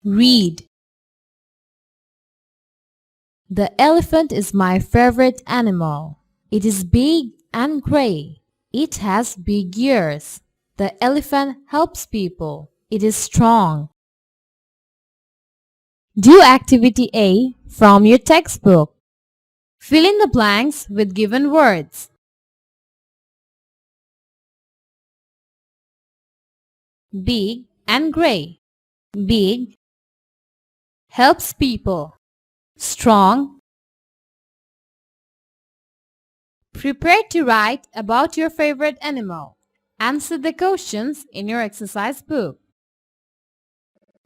Read. The elephant is my favorite animal. It is big and gray. It has big ears. The elephant helps people. It is strong. Do activity A from your textbook. Fill in the blanks with given words. Big and gray. Big helps people. Strong. Prepare to write about your favorite animal. Answer the questions in your exercise book.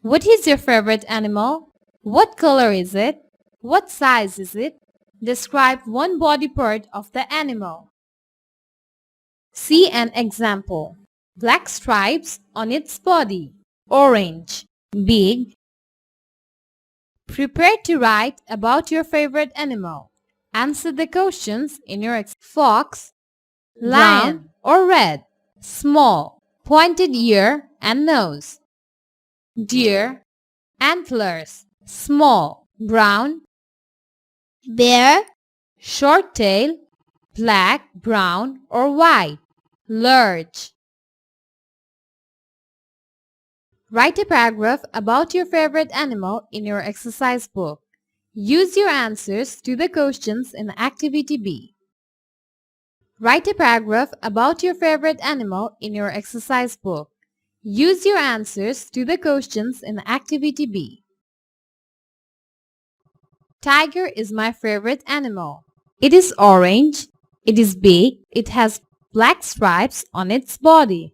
What is your favorite animal? What color is it? What size is it? Describe one body part of the animal. See an example. Black stripes on its body. Orange. Big. Prepare to write about your favorite animal. Answer the questions in your fox, lion or red, small, pointed ear and nose, deer, antlers, small, brown, bear, short tail, black, brown or white, large. Write a paragraph about your favorite animal in your exercise book. Use your answers to the questions in Activity B. Write a paragraph about your favorite animal in your exercise book. Use your answers to the questions in Activity B. Tiger is my favorite animal. It is orange. It is big. It has black stripes on its body.